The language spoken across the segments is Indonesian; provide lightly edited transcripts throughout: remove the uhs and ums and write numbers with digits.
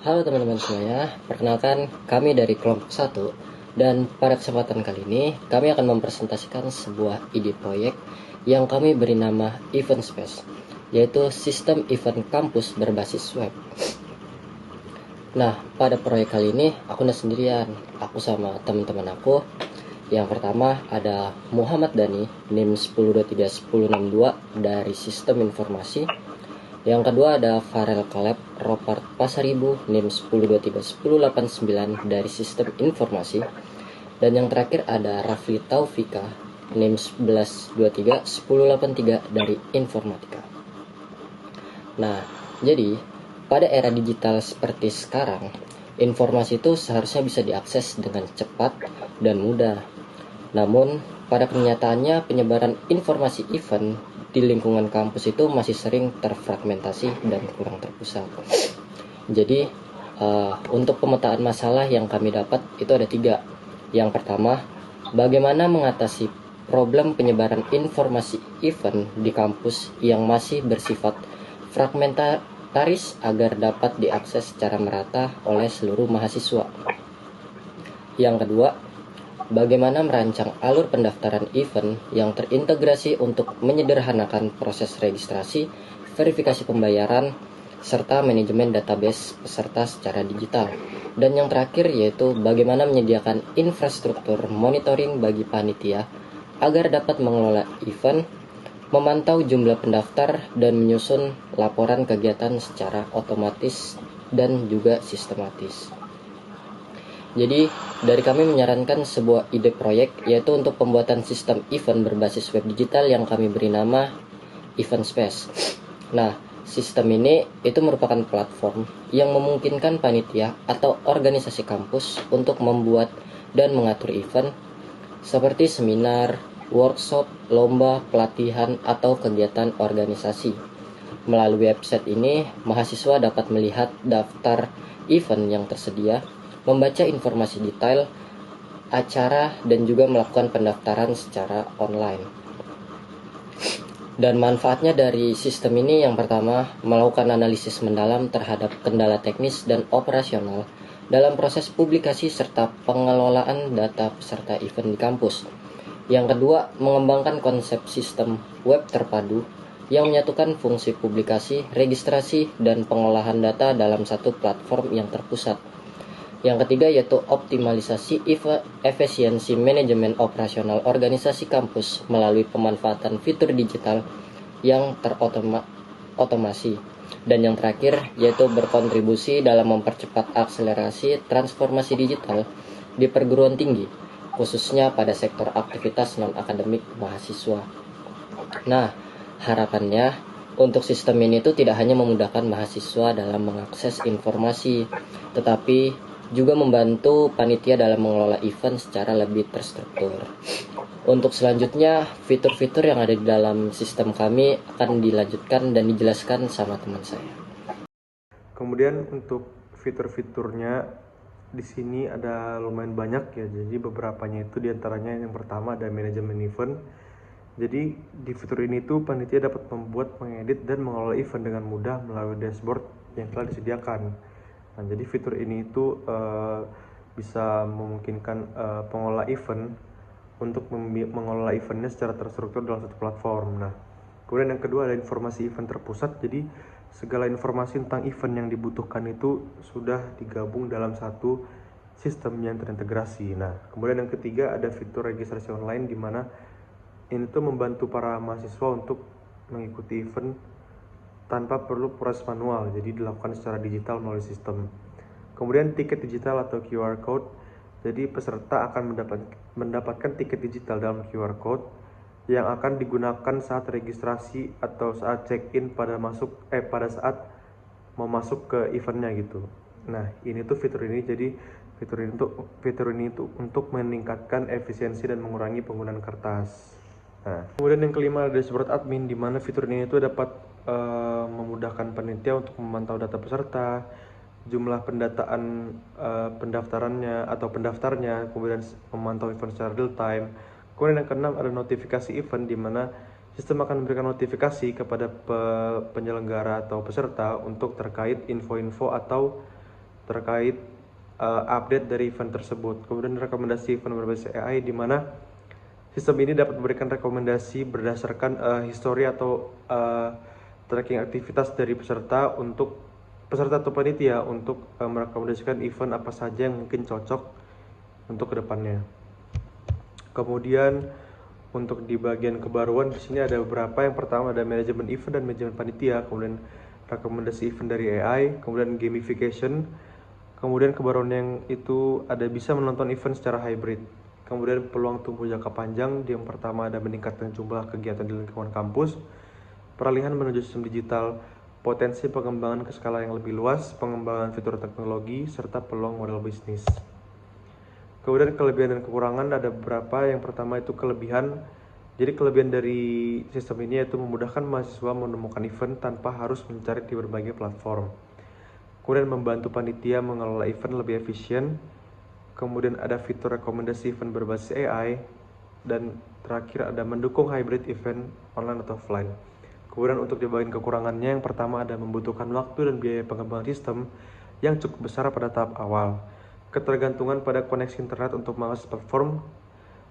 Halo teman-teman semuanya, perkenalkan kami dari kelompok 1 dan pada kesempatan kali ini kami akan mempresentasikan sebuah ide proyek yang kami beri nama Event Space, yaitu sistem event kampus berbasis web. Nah, pada proyek kali ini aku nggak sendirian, aku sama teman-teman aku. Yang pertama ada Muhammad Dani, NIM 10231062 dari Sistem Informasi. Yang kedua ada Farel Kaleb Ropart Pasaribu NIM 10231089 dari Sistem Informasi. Dan yang terakhir ada Rafli Taufika NIM 11231083 dari Informatika. Nah, jadi pada era digital seperti sekarang, informasi itu seharusnya bisa diakses dengan cepat dan mudah. Namun, pada kenyataannya penyebaran informasi event di lingkungan kampus itu masih sering terfragmentasi dan kurang terpusat. Jadi, untuk pemetaan masalah yang kami dapat itu ada 3. Yang pertama, bagaimana mengatasi problem penyebaran informasi event di kampus yang masih bersifat fragmentaris agar dapat diakses secara merata oleh seluruh mahasiswa. Yang kedua, bagaimana merancang alur pendaftaran event yang terintegrasi untuk menyederhanakan proses registrasi, verifikasi pembayaran, serta manajemen database peserta secara digital. Dan yang terakhir yaitu bagaimana menyediakan infrastruktur monitoring bagi panitia agar dapat mengelola event, memantau jumlah pendaftar, dan menyusun laporan kegiatan secara otomatis dan juga sistematis. Jadi, dari kami menyarankan sebuah ide proyek, yaitu untuk pembuatan sistem event berbasis web digital yang kami beri nama Event Space. Nah, sistem ini itu merupakan platform yang memungkinkan panitia atau organisasi kampus untuk membuat dan mengatur event seperti seminar, workshop, lomba, pelatihan, atau kegiatan organisasi. Melalui website ini, mahasiswa dapat melihat daftar event yang tersedia, membaca informasi detail acara, dan juga melakukan pendaftaran secara online. Dan manfaatnya dari sistem ini yang pertama, melakukan analisis mendalam terhadap kendala teknis dan operasional dalam proses publikasi serta pengelolaan data peserta event di kampus. Yang kedua, mengembangkan konsep sistem web terpadu yang menyatukan fungsi publikasi, registrasi, dan pengolahan data dalam satu platform yang terpusat. Yang ketiga yaitu optimalisasi efisiensi manajemen operasional organisasi kampus melalui pemanfaatan fitur digital yang terotomasi. Dan yang terakhir yaitu berkontribusi dalam mempercepat akselerasi transformasi digital di perguruan tinggi, khususnya pada sektor aktivitas non-akademik mahasiswa. Nah, harapannya untuk sistem ini itu tidak hanya memudahkan mahasiswa dalam mengakses informasi, tetapi juga membantu panitia dalam mengelola event secara lebih terstruktur. Untuk selanjutnya, fitur-fitur yang ada di dalam sistem kami akan dilanjutkan dan dijelaskan sama teman saya. Kemudian untuk fitur-fiturnya di sini ada lumayan banyak ya. Jadi beberapanya itu diantaranya yang pertama ada manajemen event. Jadi di fitur ini tuh panitia dapat membuat, mengedit, dan mengelola event dengan mudah melalui dashboard yang telah disediakan. Nah, jadi fitur ini itu bisa memungkinkan pengelola event untuk mengelola eventnya secara terstruktur dalam satu platform. Nah, kemudian yang kedua ada informasi event terpusat. Jadi segala informasi tentang event yang dibutuhkan itu sudah digabung dalam satu sistem yang terintegrasi. Nah, kemudian yang ketiga ada fitur registrasi online, di mana ini tuh membantu para mahasiswa untuk mengikuti event tanpa perlu proses manual, jadi dilakukan secara digital melalui sistem. Kemudian tiket digital atau QR code. Jadi peserta akan mendapatkan tiket digital dalam QR code yang akan digunakan saat registrasi atau saat check-in pada saat mau masuk ke eventnya gitu. Nah, ini tuh fitur ini, jadi fitur ini tuh untuk meningkatkan efisiensi dan mengurangi penggunaan kertas. Nah, kemudian yang kelima ada dashboard admin, di mana fitur ini itu dapat memudahkan panitia untuk memantau data peserta, jumlah pendataan pendaftarannya atau pendaftarnya, kemudian memantau event secara real time. Kemudian yang keenam ada notifikasi event, di mana sistem akan memberikan notifikasi kepada penyelenggara atau peserta untuk terkait info-info atau terkait update dari event tersebut. Kemudian rekomendasi event berbasis AI, di mana sistem ini dapat memberikan rekomendasi berdasarkan histori atau tracking aktivitas dari peserta atau panitia untuk merekomendasikan event apa saja yang mungkin cocok untuk kedepannya. Kemudian untuk di bagian kebaruan di sini ada beberapa. Yang pertama ada manajemen event dan manajemen panitia, kemudian rekomendasi event dari AI, kemudian gamification, kemudian kebaruan yang itu ada bisa menonton event secara hybrid. Kemudian peluang tumbuh jangka panjang, yang pertama ada meningkatkan jumlah kegiatan di lingkungan kampus, peralihan menuju sistem digital, potensi pengembangan ke skala yang lebih luas, pengembangan fitur teknologi, serta peluang model bisnis. Kemudian kelebihan dan kekurangan ada beberapa. Yang pertama itu kelebihan. Jadi kelebihan dari sistem ini yaitu memudahkan mahasiswa menemukan event tanpa harus mencari di berbagai platform. Kemudian membantu panitia mengelola event lebih efisien. Kemudian ada fitur rekomendasi event berbasis AI. Dan terakhir ada mendukung hybrid event online atau offline. Kemudian untuk di bagian kekurangannya, yang pertama ada membutuhkan waktu dan biaya pengembangan sistem yang cukup besar pada tahap awal, ketergantungan pada koneksi internet untuk mengakses platform,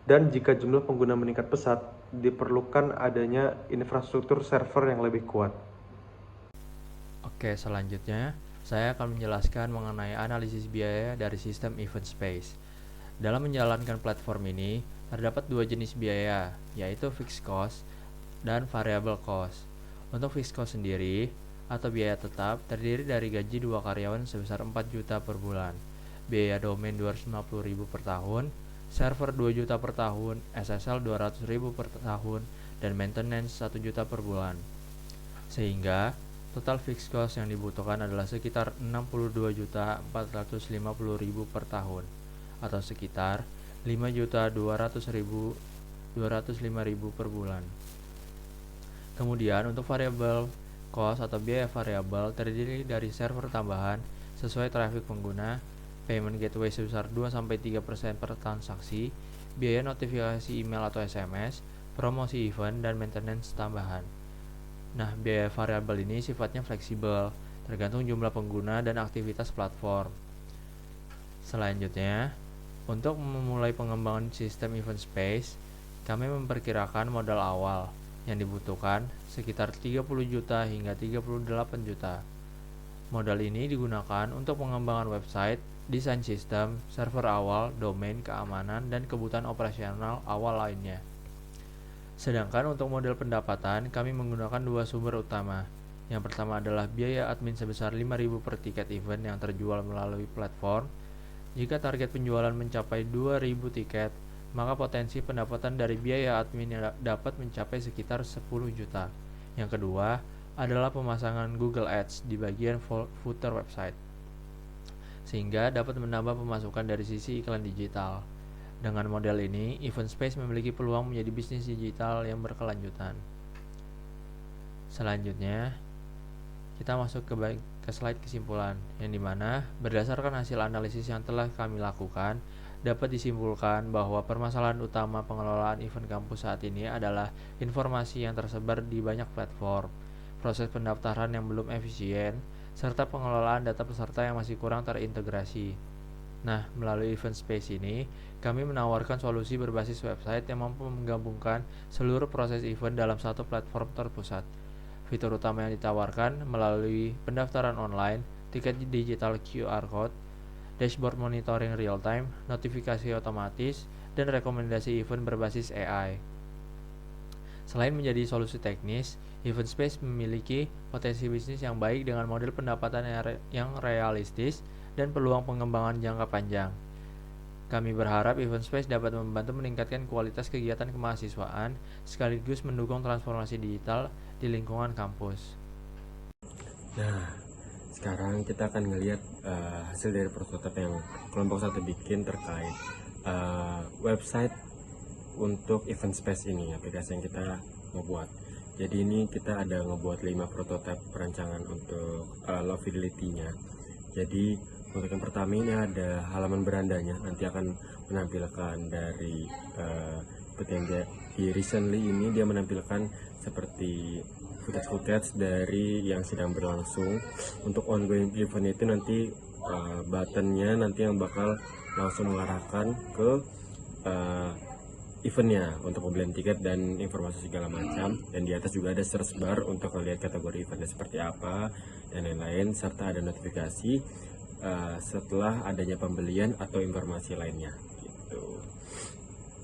dan jika jumlah pengguna meningkat pesat, diperlukan adanya infrastruktur server yang lebih kuat. Oke, selanjutnya saya akan menjelaskan mengenai analisis biaya dari sistem Event Space. Dalam menjalankan platform ini, terdapat dua jenis biaya, yaitu fixed cost dan variable cost. Untuk fixed cost sendiri, atau biaya tetap, terdiri dari gaji 2 karyawan sebesar 4 juta per bulan, biaya domain 250.000 per tahun, server 2 juta per tahun, SSL 200.000 per tahun, dan maintenance 1 juta per bulan. Sehingga total fixed cost yang dibutuhkan adalah sekitar 62.450.000 per tahun, atau sekitar 5.205.000 per bulan. Kemudian untuk variable cost atau biaya variabel terdiri dari server tambahan sesuai traffic pengguna, payment gateway sebesar 2-3% per transaksi, biaya notifikasi email atau SMS, promosi event, dan maintenance tambahan. Nah, biaya variabel ini sifatnya fleksibel, tergantung jumlah pengguna dan aktivitas platform. Selanjutnya, untuk memulai pengembangan sistem Event Space, kami memperkirakan modal awal yang dibutuhkan sekitar 30 juta hingga 38 juta. Modal ini digunakan untuk pengembangan website, desain sistem, server awal, domain, keamanan, dan kebutuhan operasional awal lainnya. Sedangkan untuk model pendapatan, kami menggunakan dua sumber utama. Yang pertama adalah biaya admin sebesar 5.000 per tiket event yang terjual melalui platform. Jika target penjualan mencapai 2.000 tiket, maka potensi pendapatan dari biaya admin yang dapat mencapai sekitar 10 juta. Yang kedua adalah pemasangan Google Ads di bagian footer website, sehingga dapat menambah pemasukan dari sisi iklan digital. Dengan model ini, Event Space memiliki peluang menjadi bisnis digital yang berkelanjutan. Selanjutnya, kita masuk ke slide kesimpulan, yang dimana berdasarkan hasil analisis yang telah kami lakukan, dapat disimpulkan bahwa permasalahan utama pengelolaan event kampus saat ini adalah informasi yang tersebar di banyak platform, proses pendaftaran yang belum efisien, serta pengelolaan data peserta yang masih kurang terintegrasi. Nah, melalui Event Space ini, kami menawarkan solusi berbasis website yang mampu menggabungkan seluruh proses event dalam satu platform terpusat. Fitur utama yang ditawarkan melalui pendaftaran online, tiket digital QR code, dashboard monitoring real-time, notifikasi otomatis, dan rekomendasi event berbasis AI. Selain menjadi solusi teknis, Event Space memiliki potensi bisnis yang baik dengan model pendapatan yang realistis dan peluang pengembangan jangka panjang. Kami berharap Event Space dapat membantu meningkatkan kualitas kegiatan kemahasiswaan sekaligus mendukung transformasi digital di lingkungan kampus. Nah, sekarang kita akan ngelihat hasil dari prototipe yang kelompok 1 bikin terkait website untuk Event Space ini, aplikasi yang kita mau buat. Jadi ini kita ada ngebuat 5 prototipe perancangan untuk low fidelity-nya. Jadi untuk yang pertama ini ada halaman berandanya, nanti akan menampilkan dari seperti yang di recently ini dia menampilkan seperti footage dari yang sedang berlangsung. Untuk ongoing event itu nanti buttonnya nanti yang bakal langsung mengarahkan ke eventnya untuk pembelian tiket dan informasi segala macam. Dan di atas juga ada search bar untuk melihat kategori eventnya seperti apa dan lain-lain, serta ada notifikasi setelah adanya pembelian atau informasi lainnya gitu.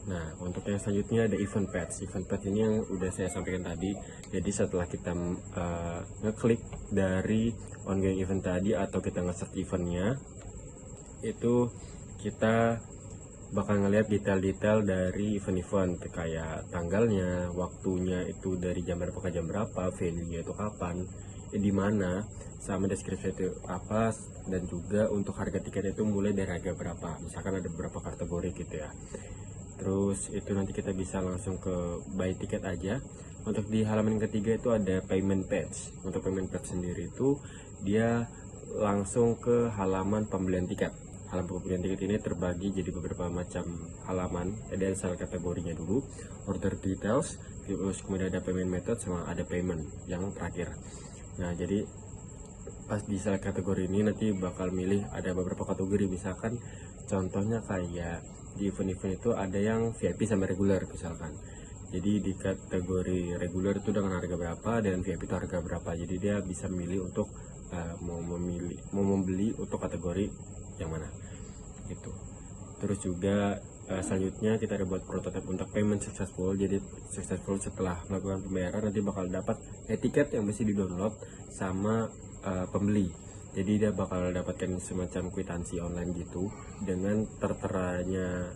Nah, untuk yang selanjutnya ada event page. Event page ini yang udah saya sampaikan tadi. Jadi setelah kita ngeklik dari ongoing event tadi atau kita nge-search eventnya, itu kita bakal ngelihat detail-detail dari event-event kayak tanggalnya, waktunya itu dari jam berapa ke jam berapa, venue-nya itu kapan, di mana, sama deskripsi itu apa, dan juga untuk harga tiket itu mulai dari harga berapa. Misalkan ada beberapa kategori gitu ya. Terus itu nanti kita bisa langsung ke buy tiket aja. Untuk di halaman ketiga itu ada payment page. Untuk payment page sendiri itu dia langsung ke halaman pembelian tiket. Halaman pembelian tiket ini terbagi jadi beberapa macam halaman. Ada sel kategorinya dulu, order details, terus kemudian ada payment method, sama ada payment yang terakhir. Nah, jadi pas di sel kategori ini nanti bakal milih ada beberapa kategori. Misalkan contohnya kayak di event-event itu ada yang VIP sama reguler misalkan. Jadi di kategori reguler itu dengan harga berapa dan VIP itu harga berapa. Jadi dia bisa milih untuk mau membeli untuk kategori yang mana gitu. Terus juga selanjutnya kita ada buat prototipe untuk payment successful. Jadi successful setelah melakukan pembayaran nanti bakal dapat tiket yang mesti di-download sama pembeli. Jadi dia bakal dapatkan semacam kwitansi online gitu dengan terteranya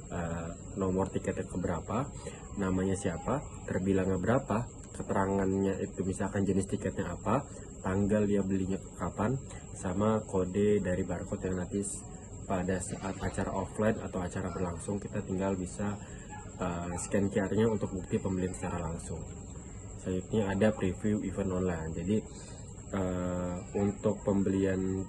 nomor tiketnya keberapa, namanya siapa, terbilangnya berapa, keterangannya itu misalkan jenis tiketnya apa, tanggal dia belinya kapan, sama kode dari barcode yang nanti pada saat acara offline atau acara berlangsung kita tinggal bisa scan QR-nya untuk bukti pembelian secara langsung. Selanjutnya ada preview event online. Jadi untuk pembelian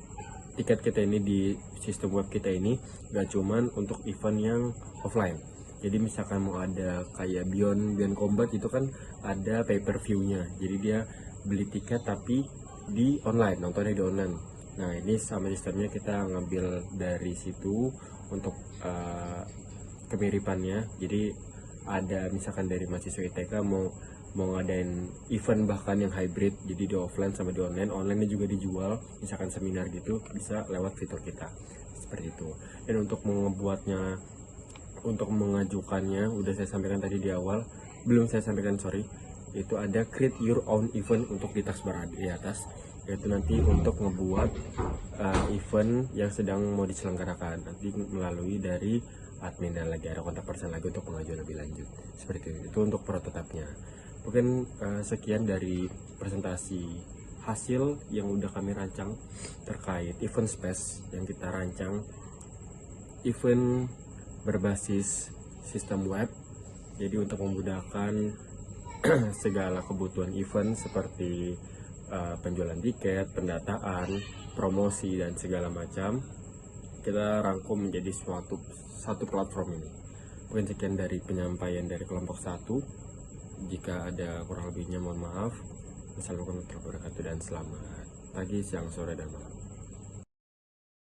tiket kita ini di sistem web kita ini gak cuman untuk event yang offline. Jadi misalkan mau ada kayak Beyond Combat itu kan ada pay per view-nya. Jadi dia beli tiket tapi di online, nontonnya di online. Nah, ini sama sistemnya kita ngambil dari situ untuk kemiripannya. Jadi ada misalkan dari mahasiswa ITK mau ngadain event bahkan yang hybrid, jadi di offline sama di online. Online juga dijual, misalkan seminar gitu bisa lewat fitur kita seperti itu. Dan untuk membuatnya, untuk mengajukannya udah saya sampaikan tadi di awal, belum saya sampaikan, sorry, itu ada create your own event untuk di taskbar di atas, yaitu nanti untuk ngebuat event yang sedang mau diselenggarakan nanti melalui dari admin, dan lagi ada kontak person lagi untuk pengajuan lebih lanjut seperti itu untuk prototipenya. Mungkin sekian dari presentasi hasil yang udah kami rancang terkait event space yang kita rancang, event berbasis sistem web. Jadi untuk memudahkan segala kebutuhan event seperti penjualan tiket, pendataan, promosi, dan segala macam, kita rangkum menjadi satu platform ini. Mungkin sekian dari penyampaian dari kelompok 1. Jika ada kurang lebihnya mohon maaf. Wassalamualaikum warahmatullahi wabarakatuh, dan selamat pagi, siang, sore, dan malam.